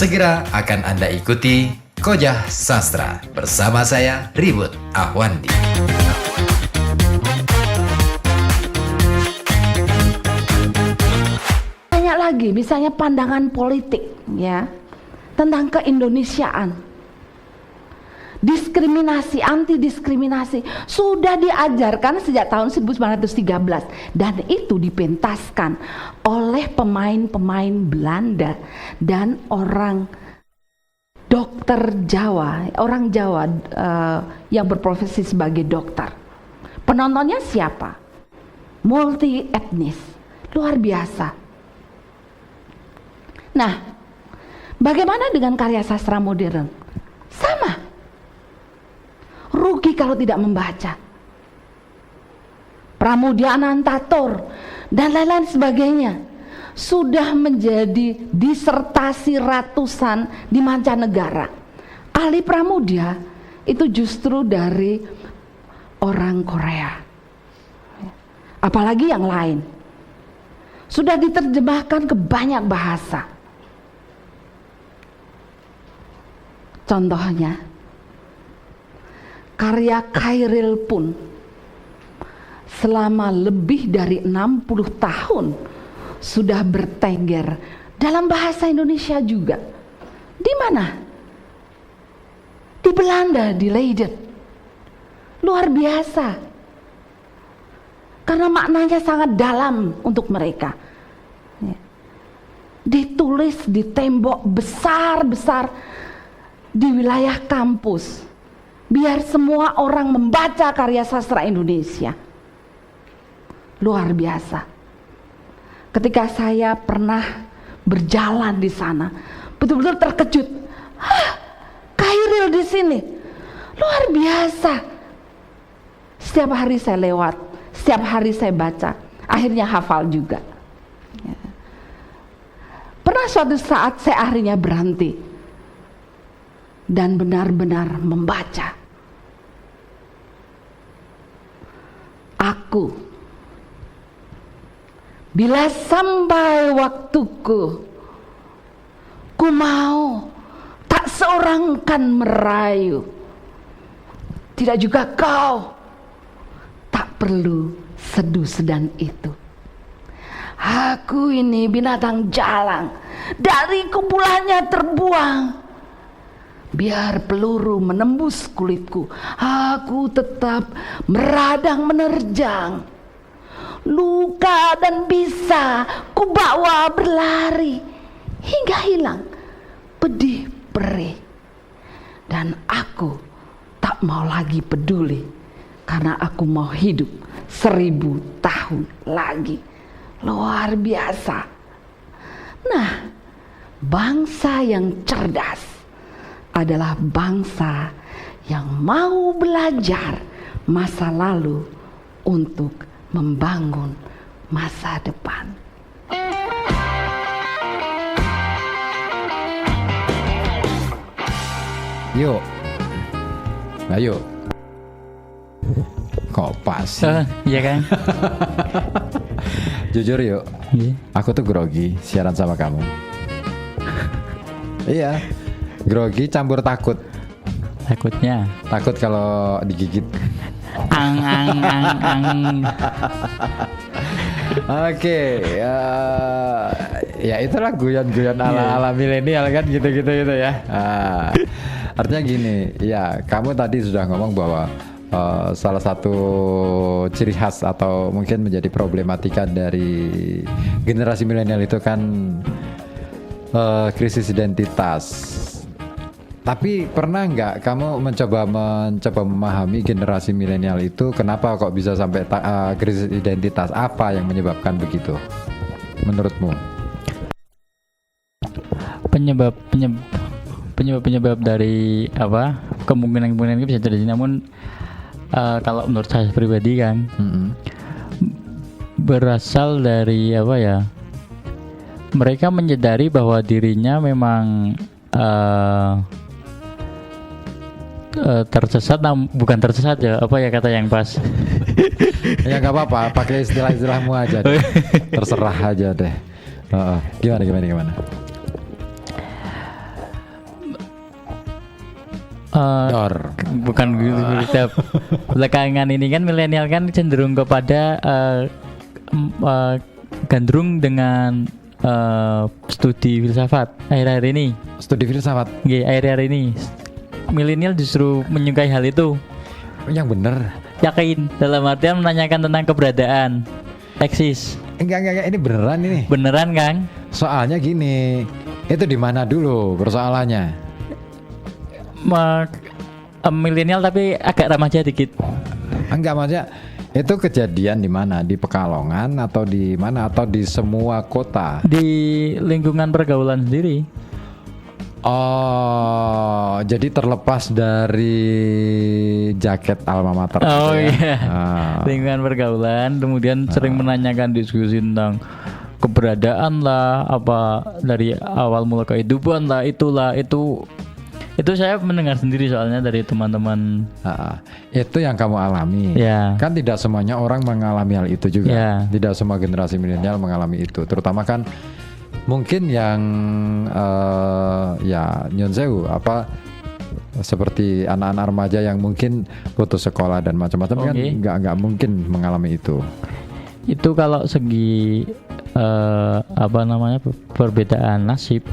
Segera akan Anda ikuti Kojah Sastra bersama saya Ribut Ahwandi. Banyak lagi, misalnya pandangan politik ya tentang keindonesiaan. Diskriminasi, anti diskriminasi sudah diajarkan sejak tahun 1913 dan itu dipentaskan oleh pemain-pemain Belanda dan orang dokter Jawa, orang Jawa yang berprofesi sebagai dokter. Penontonnya siapa? Multi etnis, luar biasa. Nah, bagaimana dengan karya sastra modern? Sama. Rugi kalau tidak membaca. Pramudia Anantatur dan lain-lain sebagainya sudah menjadi disertasi ratusan di mancanegara. Ahli Pramudia itu justru dari orang Korea. Apalagi yang lain. Sudah diterjemahkan ke banyak bahasa. Contohnya, karya Khairil pun selama lebih dari 60 tahun sudah bertengger dalam bahasa Indonesia juga. Di mana? Di Belanda, di Leiden. Luar biasa. Karena maknanya sangat dalam untuk mereka. Ditulis di tembok besar-besar di wilayah kampus, biar semua orang membaca karya sastra Indonesia. Luar biasa. Ketika saya pernah berjalan di sana, betul-betul terkejut. Khairil di sini, luar biasa. Setiap hari saya lewat, setiap hari saya baca, akhirnya hafal juga. Pernah suatu saat saya akhirnya berhenti dan benar-benar membaca. Aku, bila sampai waktuku, ku mau tak seorang kan merayu, tidak juga kau, tak perlu seduh sedan itu. Aku ini binatang jalang, dari kumpulannya terbuang. Biar peluru menembus kulitku, aku tetap meradang menerjang. Luka dan bisa ku bawa berlari hingga hilang pedih perih. Dan aku tak mau lagi peduli, karena aku mau hidup 1000 tahun lagi. Luar biasa. Nah, bangsa yang cerdas adalah bangsa yang mau belajar masa lalu untuk membangun masa depan. Yuk, ayo. Kok pas sih? Iya kan? Jujur yuk, aku tuh grogi siaran sama kamu. Iya, grogi campur takut. Takutnya Takut kalau digigit. ang. Oke, ya itulah guyon-guyon ala-ala milenial kan gitu ya. Artinya gini, ya kamu tadi sudah ngomong bahwa salah satu ciri khas atau mungkin menjadi problematika dari generasi milenial itu kan krisis identitas. Tapi pernah nggak kamu mencoba memahami generasi milenial itu kenapa kok bisa sampai krisis identitas? Apa yang menyebabkan begitu menurutmu? Penyebab dari apa? Kemungkinan itu bisa terjadi. Namun kalau menurut saya pribadi kan berasal dari apa ya? Mereka menyadari bahwa dirinya memang tersesat, bukan tersesat ya, apa ya kata yang pas? Ya nggak apa-apa, pakai istilah-istilahmu aja deh. Terserah aja deh. Gimana? Dor. bukan gitu. Belakangan ini kan milenial kan cenderung kepada gandrung dengan studi filsafat akhir-akhir ini. Studi filsafat. Nggih, akhir-akhir ini milenial justru menyukai hal itu. Yang bener. Yakin dalam artian menanyakan tentang keberadaan, eksis. Enggak, ini beneran ini. Beneran, Kang? Soalnya gini, itu di mana dulu persoalannya? Milenial tapi agak remaja dikit. Enggak, maksudnya itu kejadian di mana? Di Pekalongan atau di mana? Atau di semua kota? Di lingkungan pergaulan sendiri. Oh, jadi terlepas dari jaket alma mater. Oh gitu ya? iya. Ah. Lingkungan pergaulan, kemudian sering menanyakan diskusi tentang keberadaan lah, apa dari awal mula kehidupan lah, itulah itu saya mendengar sendiri soalnya dari teman-teman. Itu yang kamu alami. Ya. Kan tidak semuanya orang mengalami hal itu juga. Ya. Tidak semua generasi milenial mengalami itu. Terutama kan mungkin yang ya nyun sewu apa seperti anak-anak remaja yang mungkin putus sekolah dan macam-macam kan nggak mungkin mengalami itu. Itu kalau segi apa namanya perbedaan nasib.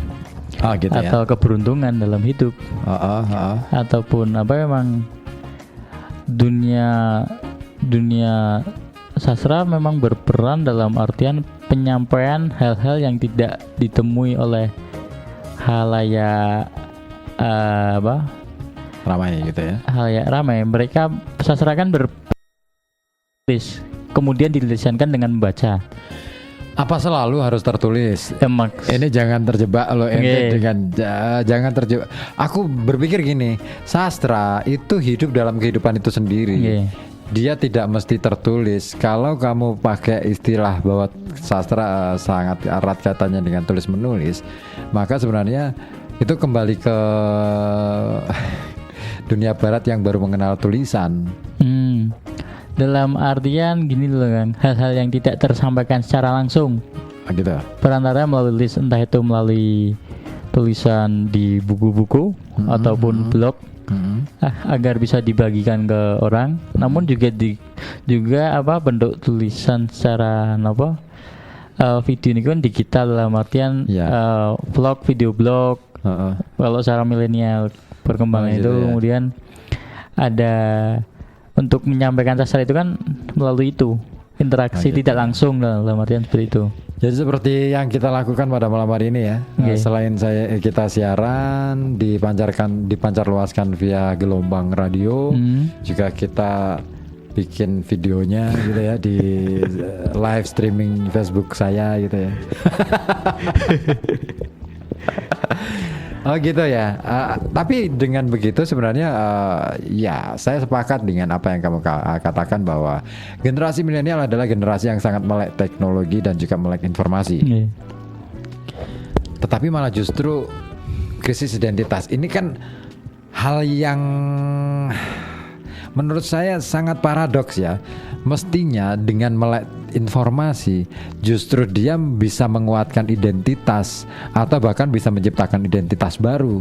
Gitu atau ya? Keberuntungan dalam hidup, ataupun apa memang dunia sastra memang berperan dalam artian penyampaian hal-hal yang tidak ditemui oleh halayak ramai gitu ya? Halayak ramai. Mereka sastra kan bertulis, kemudian dilisankan dengan membaca. Apa selalu harus tertulis? Ini jangan terjebak loh dengan jangan terjebak. Aku berpikir gini, sastra itu hidup dalam kehidupan itu sendiri. Dia tidak mesti tertulis. Kalau kamu pakai istilah bahwa sastra sangat erat katanya dengan tulis menulis, maka sebenarnya itu kembali ke dunia barat yang baru mengenal tulisan. Dalam artian gini loh Kang, hal-hal yang tidak tersampaikan secara langsung gitu. Perantara melalui entah itu melalui tulisan di buku-buku ataupun blog agar bisa dibagikan ke orang. Namun juga juga bentuk tulisan secara video ini kan digital dalam artian vlog, video blog. Kalau secara milenial perkembangan itu ya. Kemudian ada untuk menyampaikan sastra itu kan melalui itu interaksi tidak langsung dalam artian seperti itu. Jadi seperti yang kita lakukan pada malam hari ini ya. Selain kita siaran dipancar luaskan via gelombang radio, juga kita bikin videonya gitu ya di live streaming Facebook saya gitu ya. Oh gitu ya. Tapi dengan begitu sebenarnya ya saya sepakat dengan apa yang kamu katakan bahwa generasi milenial adalah generasi yang sangat melek teknologi dan juga melek informasi. Tetapi malah justru krisis identitas ini kan hal yang menurut saya sangat paradoks ya. Mestinya dengan melek informasi justru dia bisa menguatkan identitas atau bahkan bisa menciptakan identitas baru.